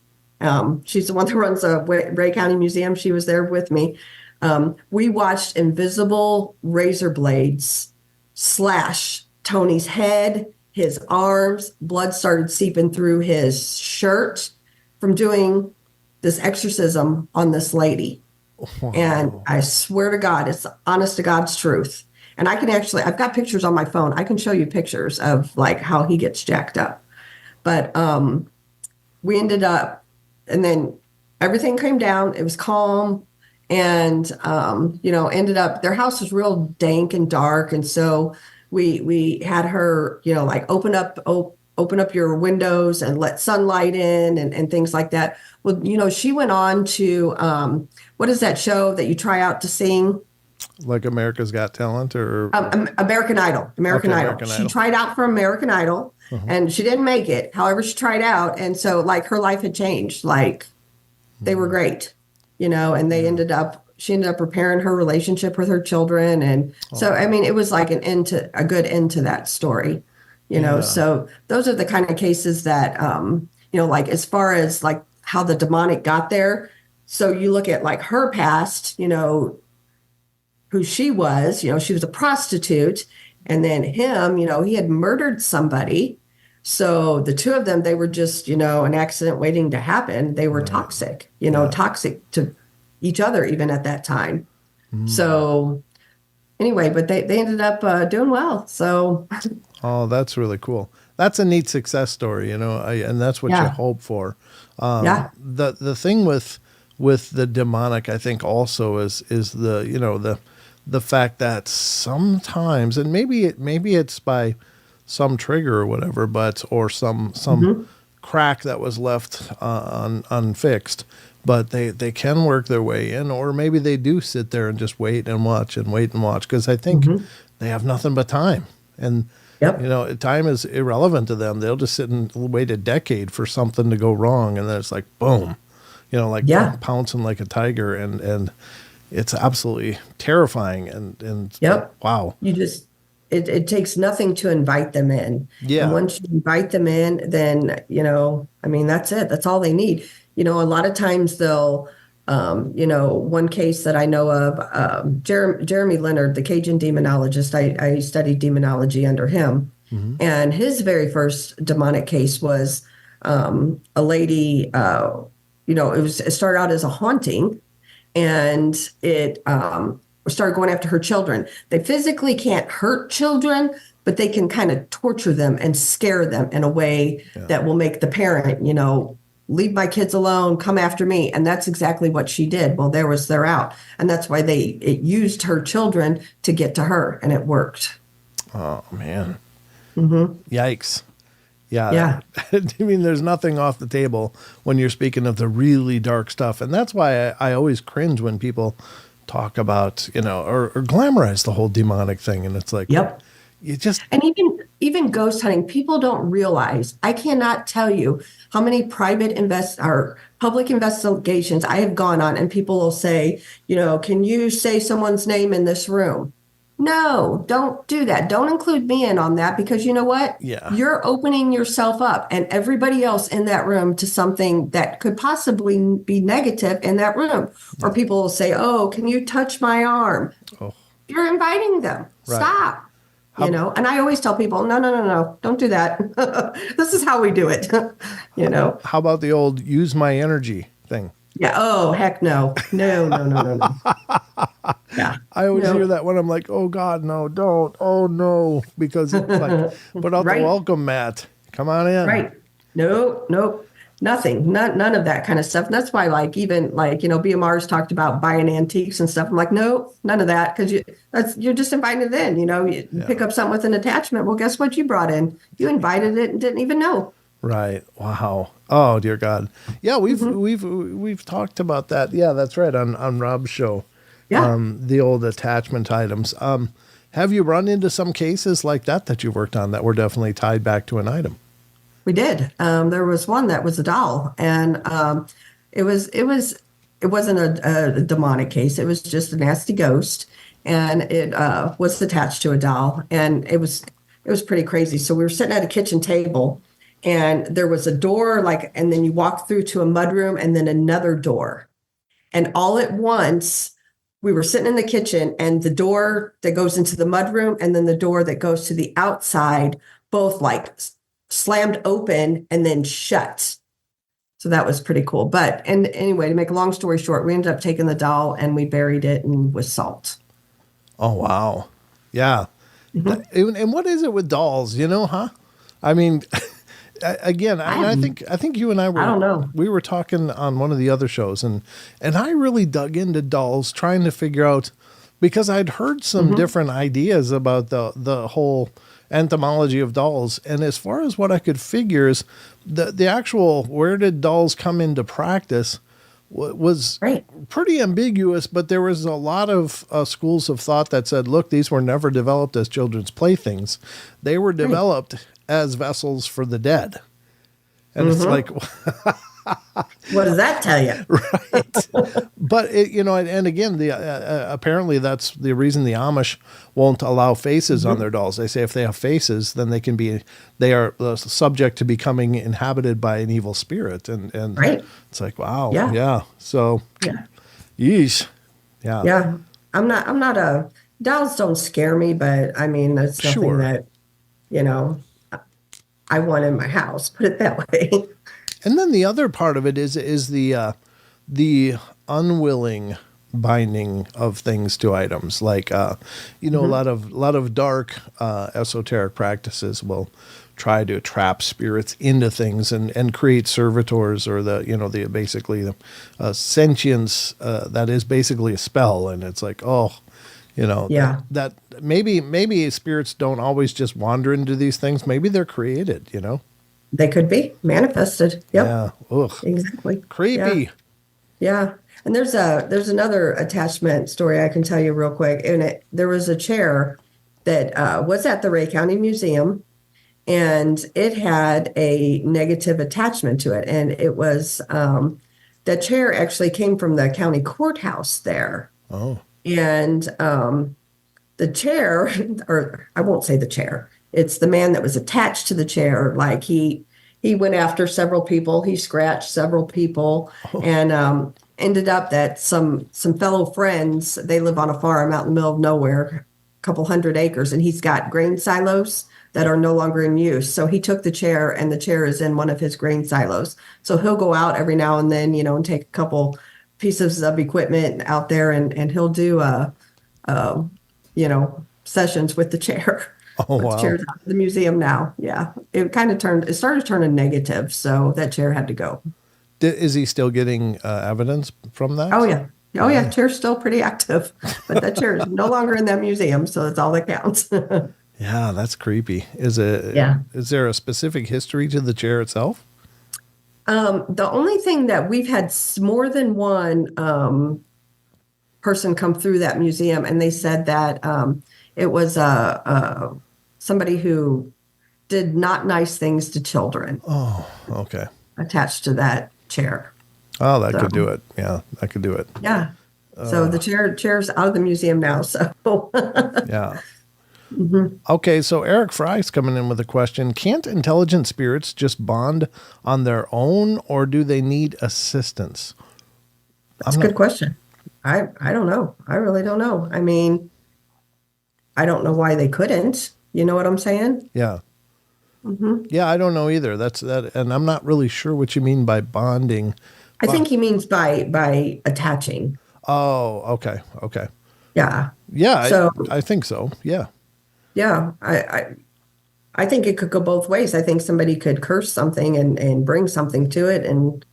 she's the one that runs the Ray County Museum. She was there with me. We watched invisible razor blades slash Tony's head, his arms. Blood started seeping through his shirt from doing this exorcism on this lady. Wow. And I swear to God, it's honest to God's truth. And I can actually, I've got pictures on my phone. I can show you pictures of like how he gets jacked up. But we ended up, and then everything came down. It was calm. And, ended up, their house was real dank and dark. And so we had her, like open up your windows and let sunlight in and things like that. Well, she went on to, what is that show that you try out to sing? Like America's Got Talent or? American Idol. American Idol. She tried out for American Idol, and she didn't make it. However, she tried out. And so like her life had changed, like they were great, and she ended up repairing her relationship with her children. And so, I mean, it was like a good end to that story, so those are the kind of cases that, like as far as like how the demonic got there. So you look at like her past, who she was, she was a prostitute, and then him, he had murdered somebody. So the two of them, they were just, an accident waiting to happen. They were toxic, toxic to each other even at that time. So anyway, but they ended up doing well. So. Oh, that's really cool. That's a neat success story, and that's what you hope for. The thing with the demonic, I think also is the fact that sometimes, and maybe it's by some trigger or whatever, or some crack that was left unfixed, but they can work their way in, or maybe they do sit there and just wait and watch, because I think they have nothing but time. And time is irrelevant to them. They'll just sit and wait a decade for something to go wrong, and then it's like boom, pouncing like a tiger, and it's absolutely terrifying. And wow, it takes nothing to invite them in. Yeah, and once you invite them in, then I mean, that's it. That's all they need. A lot of times they'll. One case that I know of, Jeremy Leonard, the Cajun demonologist, I studied demonology under him. And his very first demonic case was a lady, it started out as a haunting, and it started going after her children. They physically can't hurt children, but they can kind of torture them and scare them in a way that will make the parent, leave my kids alone, come after me. And that's exactly what she did. Well, they're out. And that's why it used her children to get to her, and it worked. Oh, man. Yikes. Yeah. I mean, there's nothing off the table when you're speaking of the really dark stuff. And that's why I always cringe when people talk about, or glamorize the whole demonic thing. And it's like, you just. And even ghost hunting, people don't realize, I cannot tell you how many private or public investigations I have gone on, and people will say, can you say someone's name in this room? No, don't do that. Don't include me in on that, because you know what? Yeah. You're opening yourself up and everybody else in that room to something that could possibly be negative in that room. Yeah. Or people will say, oh, can you touch my arm? Oh. You're inviting them. Right. Stop. And I always tell people, no, don't do that. This is how we do it. How about the old use my energy thing? Yeah. Oh, heck no. No. Yeah. I always hear that when I'm like, oh God, no, don't. Oh no. Because it's like, put out the welcome mat. Come on in. Right. Nope. Nothing. None of that kind of stuff. And that's why BMR's talked about buying antiques and stuff. I'm like, no, none of that. Because you're just invited in, you pick up something with an attachment. Well, guess what you brought in? You invited it and didn't even know. Right. Wow. Oh dear God. Yeah. We've talked about that. Yeah, that's right. On Rob's show. Yeah. The old attachment items. Have you run into some cases like that you've worked on that were definitely tied back to an item? We did. There was one that was a doll, and it wasn't a demonic case. It was just a nasty ghost, and it was attached to a doll, and it was pretty crazy. So we were sitting at a kitchen table, and there was a door, and then you walk through to a mudroom, and then another door, and all at once we were sitting in the kitchen, and the door that goes into the mudroom, and then the door that goes to the outside, both slammed open and then shut. So that was pretty cool. And anyway, to make a long story short, we ended up taking the doll and we buried it with salt. Oh, wow. Yeah. And what is it with dolls, huh? I mean, again, I think you and I were talking on one of the other shows, and I really dug into dolls trying to figure out, because I'd heard some different ideas about the whole entomology of dolls. And as far as what I could figure is the actual, where did dolls come into practice was pretty ambiguous, but there was a lot of schools of thought that said, look, these were never developed as children's playthings. They were developed as vessels for the dead. And it's like, What does that tell you? Right. But and again, the apparently that's the reason the Amish won't allow faces on their dolls. They say if they have faces, then they are subject to becoming inhabited by an evil spirit. And Right. it's like, wow. Yeah. Yeah. So, Yeah. yeesh. Yeah. Yeah. Dolls don't scare me, but I mean, that's nothing Sure. that, you know, I want in my house, put it that way. And then the other part of it is the unwilling binding of things to items, like a lot of dark esoteric practices will try to trap spirits into things and create servitors, or the basically the sentience that is basically a spell. And it's like, Yeah. that maybe spirits don't always just wander into these things. Maybe they're created. They could be manifested. Yep. Yeah. Ugh. Exactly. Creepy. Yeah. And there's another attachment story I can tell you real quick. And there was a chair that was at the Ray County Museum, and it had a negative attachment to it. And it was the chair actually came from the county courthouse there. Oh. And the chair, or I won't say the chair, it's the man that was attached to the chair. Like he went after several people, he scratched several people, and ended up that some fellow friends, they live on a farm out in the middle of nowhere, a couple 100 acres, and he's got grain silos that are no longer in use. So he took the chair, and the chair is in one of his grain silos. So he'll go out every now and then, and take a couple pieces of equipment out there, and he'll do sessions with the chair. Oh, But wow. the chair's out of the museum now. Yeah. It started turning negative, so that chair had to go. Is he still getting evidence from that? Oh yeah. Oh yeah, chair's still pretty active. But that chair is no longer in that museum, so that's all that counts. Yeah, that's creepy. Is there a specific history to the chair itself? The only thing that we've had more than one person come through that museum, and they said that it was somebody who did not nice things to children Oh, okay. attached to that chair. Oh, that could do it. Yeah, that could do it. Yeah. So the chair's out of the museum now. So Yeah. Okay, so Eric Fry's coming in with a question. Can't intelligent spirits just bond on their own, or do they need assistance? that's a good question. I don't know. I really don't know. I mean, I don't know why they couldn't. You know what I'm saying? Yeah. Yeah, I don't know either. That's that, and I'm not really sure what you mean by bonding. I think he means by attaching. Oh, okay. Okay. Yeah. Yeah, So I think so. Yeah. yeah, I think it could go both ways. I think somebody could curse something and bring something to it, and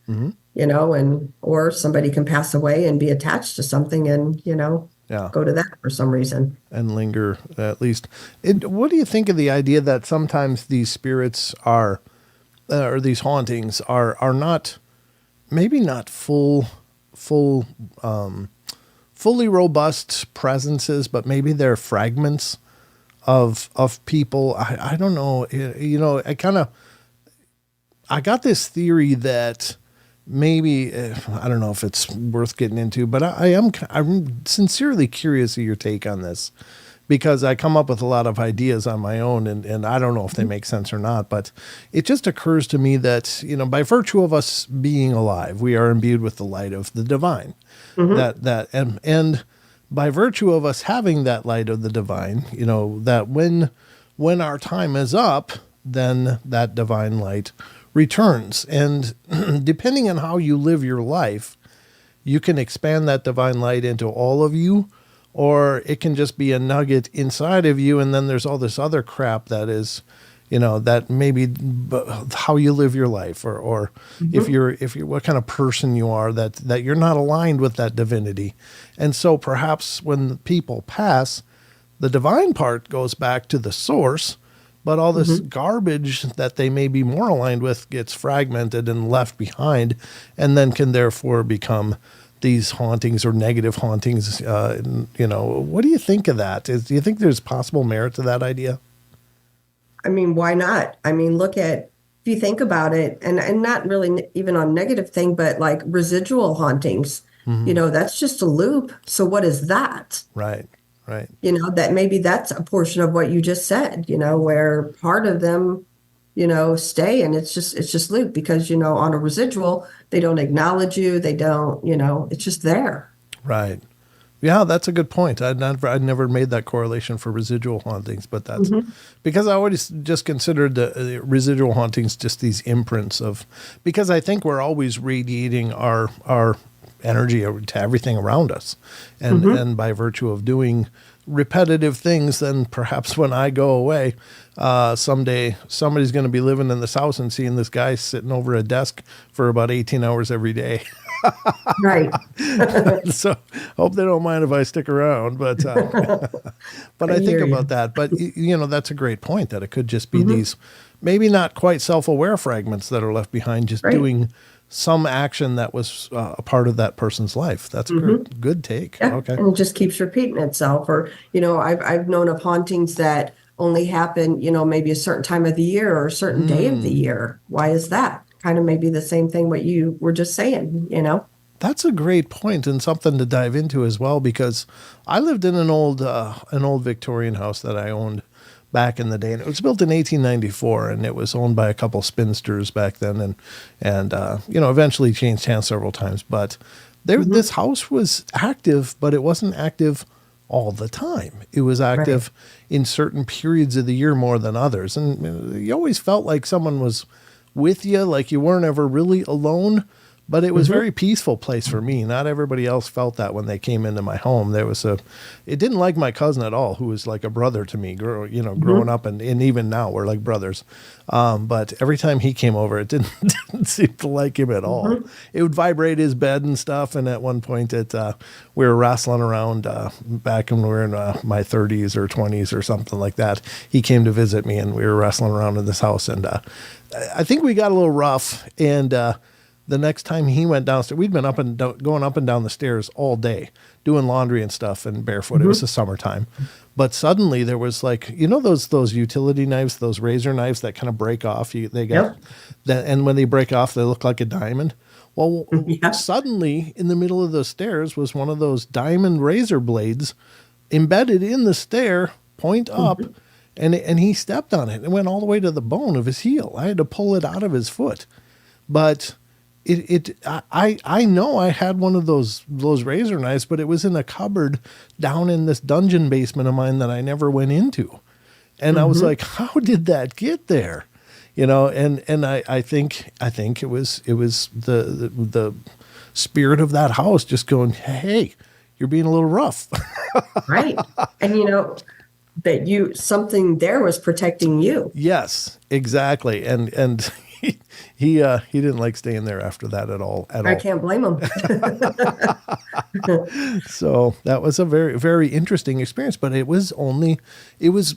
or somebody can pass away and be attached to something, and Yeah. go to that for some reason. And linger at least. What do you think of the idea that sometimes these spirits are, or these hauntings are not, maybe not fully robust presences, but maybe they're fragments of people. I don't know. I got this theory that maybe, I don't know if it's worth getting into, but I'm sincerely curious of your take on this, because I come up with a lot of ideas on my own, and I don't know if they make sense or not, but it just occurs to me that, by virtue of us being alive, we are imbued with the light of the divine. And by virtue of us having that light of the divine, that when our time is up, then that divine light returns. And depending on how you live your life, you can expand that divine light into all of you, or it can just be a nugget inside of you. And then there's all this other crap that is, that maybe how you live your life, or if you're what kind of person you are, that you're not aligned with that divinity. And so perhaps when people pass, the divine part goes back to the source, but all this garbage that they may be more aligned with gets fragmented and left behind, and then can therefore become these hauntings or negative hauntings. What do you think of that? Do you think there's possible merit to that idea? I mean, why not? I mean, look at if you think about it, and not really even on negative thing, but like residual hauntings, Hmm. that's just a loop. So what is that? Right. Right. That maybe that's a portion of what you just said, where part of them, stay and it's just loop because, on a residual, they don't acknowledge you. They don't, it's just there. Right. Yeah, that's a good point. I'd never made that correlation for residual hauntings, but that's Hmm. because I always just considered the residual hauntings just these imprints of, because I think we're always radiating our energy to everything around us, and Hmm. and by virtue of doing repetitive things, then perhaps when I go away, someday somebody's going to be living in this house and seeing this guy sitting over a desk for about 18 hours every day. Right. So hope they don't mind if I stick around, but but I I think hear about you. that. But that's a great point that it could just be Hmm. these maybe not quite self-aware fragments that are left behind, just Right. doing some action that was a part of that person's life. That's a Hmm. good take. Yeah, Okay. and it just keeps repeating itself. Or, I've known of hauntings that only happen, maybe a certain time of the year or a certain day of the Mm. year. Why is that? Kind of maybe the same thing what you were just saying. That's a great point and something to dive into as well, because I lived in an old Victorian house that I owned back in the day, and it was built in 1894, and it was owned by a couple spinsters back then, and eventually changed hands several times. But Hmm. this house was active, but it wasn't active all the time. It was Right. active in certain periods of the year more than others, and you always felt like someone was with you, like you weren't ever really alone. But it was a Hmm. very peaceful place for me. Not everybody else felt that when they came into my home. It didn't like my cousin at all, who was like a brother to me, growing Hmm. up, and even now we're like brothers. But every time he came over, it didn't, didn't seem to like him at all. Hmm. It would vibrate his bed and stuff. And at one point, we were wrestling around back when we were in my 30s or 20s or something like that. He came to visit me, and we were wrestling around in this house, and I think we got a little rough, and the next time he went downstairs, we'd been going up and down the stairs all day, doing laundry and stuff, and barefoot. It was Hmm. the summertime, but suddenly there was like, those utility knives, those razor knives that kind of break off. They got Yep. that, and when they break off, they look like a diamond. Well, Yeah. suddenly in the middle of the stairs was one of those diamond razor blades embedded in the stair, point up, Hmm. and he stepped on it and went all the way to the bone of his heel. I had to pull it out of his foot, but I know I had one of those razor knives, but it was in a cupboard down in this dungeon basement of mine that I never went into. And I was Hmm. like, how did that get there? And I think it was the spirit of that house just going, hey, you're being a little rough. Right. And that something there was protecting you. Yes, exactly. And he didn't like staying there after that at all, at I all. can't blame them. So that was a very, very interesting experience, but it was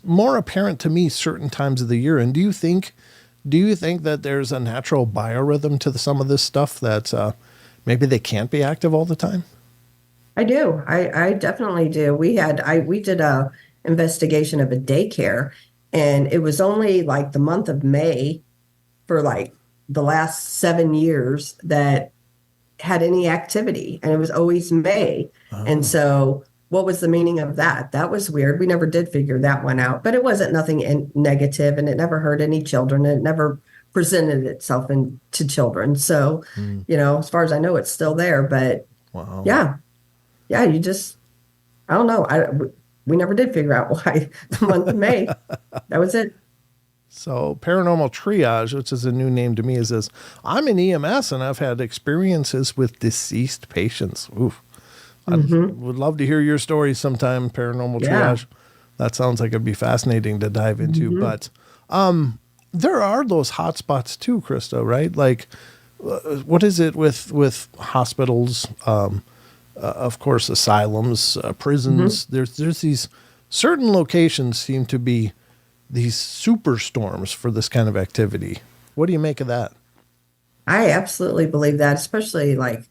more apparent to me certain times of the year. And do you think that there's a natural biorhythm to some of this stuff that maybe they can't be active all the time? I do. I definitely do. We did a investigation of a daycare, and it was only like the month of May for like the last 7 years that had any activity, and it was always May. And Oh. so what was the meaning of that? That was weird. We never did figure that one out, but it wasn't nothing negative, and it never hurt any children. It never presented itself to children. So, Mm. as far as I know, it's still there, but Wow. yeah, yeah, I don't know. We never did figure out why the month of May. That was it. So paranormal triage, which is a new name to me, is this: I'm in EMS and I've had experiences with deceased patients. Oof. I Hmm. would love to hear your stories sometime, paranormal Yeah. triage. That sounds like it'd be fascinating to dive into. Hmm. But there are those hot spots too, Krista, right? Like, what is it with hospitals? Of course, asylums, Hmm. prisons. There's these certain locations seem to be these superstorms for this kind of activity. What do you make of that? I absolutely believe that, especially like,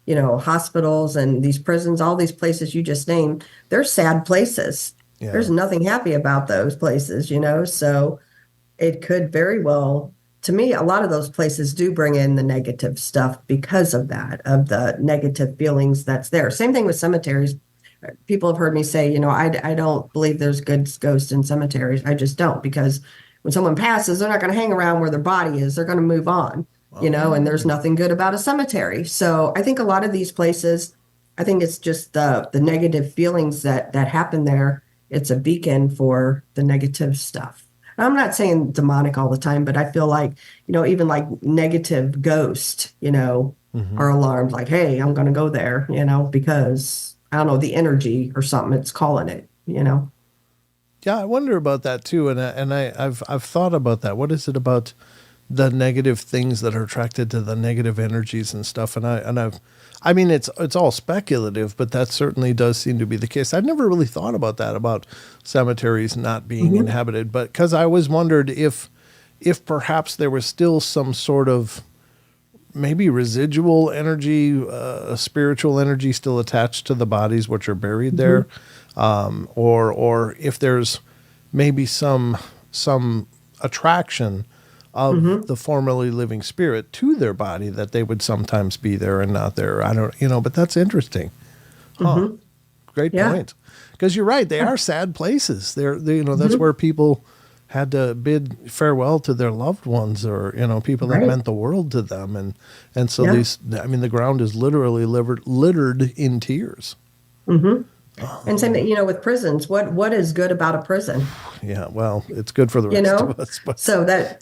hospitals and these prisons, all these places you just named, they're sad places. Yeah. There's nothing happy about those places. So it could very well to me, a lot of those places do bring in the negative stuff because of that, of the negative feelings that's there. Same thing with cemeteries. People have heard me say, I don't believe there's good ghosts in cemeteries. I just don't, because when someone passes, they're not going to hang around where their body is. They're going to move on, and there's nothing good about a cemetery. So I think a lot of these places, I think it's just the negative feelings that happen there. It's a beacon for the negative stuff. And I'm not saying demonic all the time, but I feel like, even like negative ghosts, are alarmed, like, hey, I'm going to go there, because I don't know, the energy or something it's calling it, Yeah, I wonder about that too, and I've thought about that. What is it about the negative things that are attracted to the negative energies and stuff? I mean, it's all speculative, but that certainly does seem to be the case. I've never really thought about that, about cemeteries not being inhabited, but because I always wondered if perhaps there was still some sort of maybe residual energy, spiritual energy still attached to the bodies which are buried there, or if there's maybe some attraction of the formerly living spirit to their body, that they would sometimes be there and not there. I don't, but that's interesting. Great point. Because you're right, they are sad places. That's where people had to bid farewell to their loved ones, or people that meant the world to them, and so the ground is literally littered in tears. And same, with prisons, what is good about a prison? Yeah, well, it's good for the rest of us. But. So that,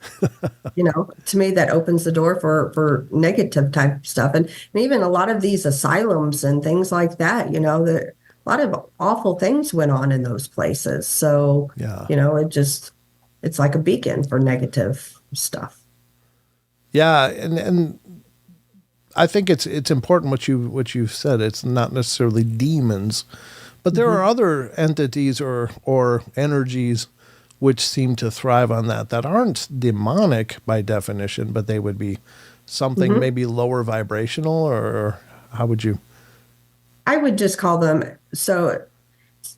to me, that opens the door for negative type stuff, and even a lot of these asylums and things like that. A lot of awful things went on in those places. So it's like a beacon for negative stuff. Yeah, and I think it's important what you've said. It's not necessarily demons, but there are other entities or energies which seem to thrive on that aren't demonic by definition, but they would be something maybe lower vibrational, or how would you? I would just call them, so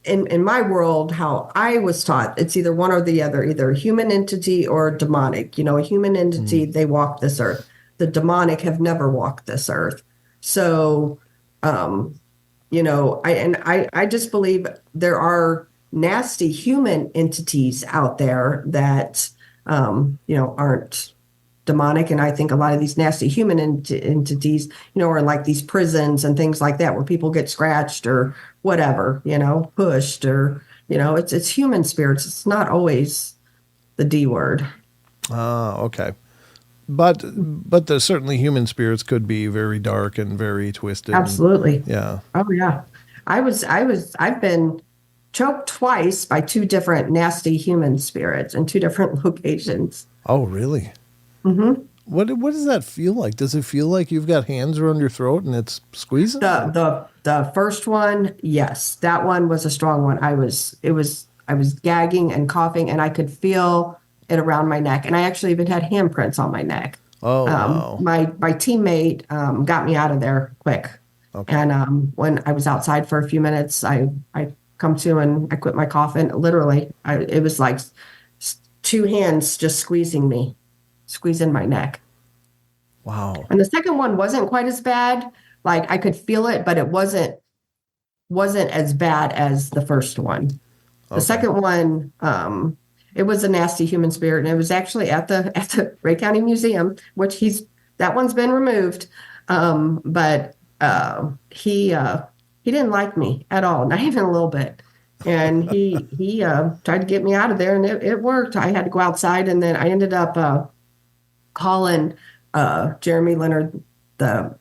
in my world, how I was taught, it's either one or the other, either a human entity or demonic. A human entity, they walk this earth. The demonic have never walked this earth. So, I just believe there are nasty human entities out there that, aren't demonic. And I think a lot of these nasty human entities, are in like these prisons and things like that, where people get scratched or whatever, pushed, or, it's human spirits. It's not always the D word. Okay. But certainly human spirits could be very dark and very twisted. Absolutely. Yeah. Oh yeah. I've been choked twice by two different nasty human spirits in two different locations. Oh, really? What does that feel like? Does it feel like you've got hands around your throat and it's squeezing? The first one, yes, that one was a strong one. I was gagging and coughing, and I could feel it around my neck, and I actually even had handprints on my neck. Oh, wow. My teammate got me out of there quick. Okay. And when I was outside for a few minutes, I come to and I quit my coughing. Literally, it was like two hands just squeezing my neck. Wow. And the second one wasn't quite as bad. Like, I could feel it, but it wasn't as bad as the first one. The second one, it was a nasty human spirit, and it was actually at the Ray County Museum, which that one's been removed. But he didn't like me at all, not even a little bit. And he tried to get me out of there, and it worked. I had to go outside, and then I ended up calling Jeremy Leonard, the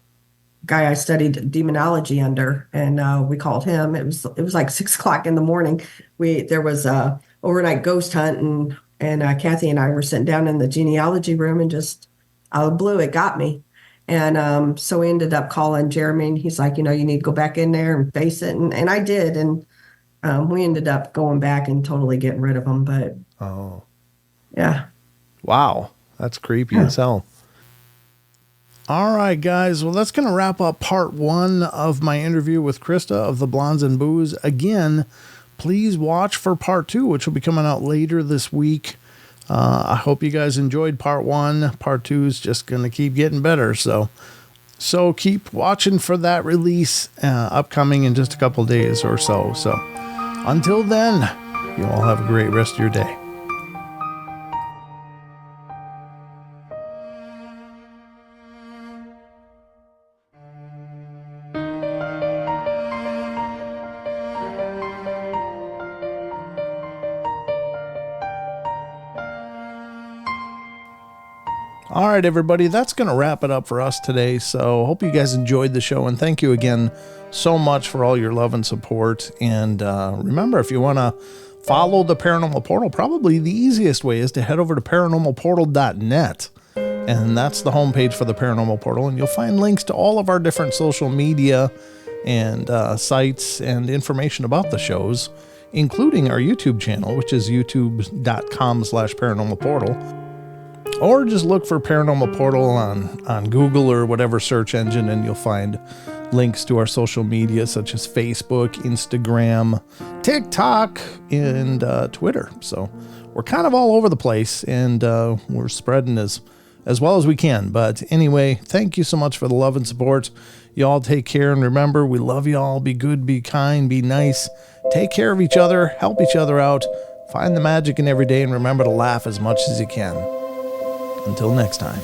guy I studied demonology under, and we called him. It was like 6:00 in the morning. There was a overnight ghost hunt, and Kathy and I were sitting down in the genealogy room, and just out of the blue, it got me. And so we ended up calling Jeremy, and he's like, you need to go back in there and face it, and I did, and we ended up going back and totally getting rid of them. But yeah, wow, that's creepy as hell. All right, guys. Well, that's going to wrap up part 1 of my interview with Krista of the Blondes and Booze. Again, please watch for part 2, which will be coming out later this week. I hope you guys enjoyed part 1. Part 2 is just going to keep getting better. So keep watching for that release upcoming in just a couple days or so. So until then, you all have a great rest of your day. All right, everybody, that's going to wrap it up for us today. So hope you guys enjoyed the show, and thank you again so much for all your love and support. And remember, if you want to follow the Paranormal Portal, probably the easiest way is to head over to paranormalportal.net. And that's the homepage for the Paranormal Portal. And you'll find links to all of our different social media and sites and information about the shows, including our YouTube channel, which is youtube.com/paranormalportal. Or just look for Paranormal Portal on Google or whatever search engine, and you'll find links to our social media such as Facebook, Instagram, TikTok, and Twitter. So we're kind of all over the place, and we're spreading as well as we can. But anyway, thank you so much for the love and support. Y'all take care, and remember, we love y'all. Be good, be kind, be nice. Take care of each other, help each other out, find the magic in every day, and remember to laugh as much as you can. Until next time.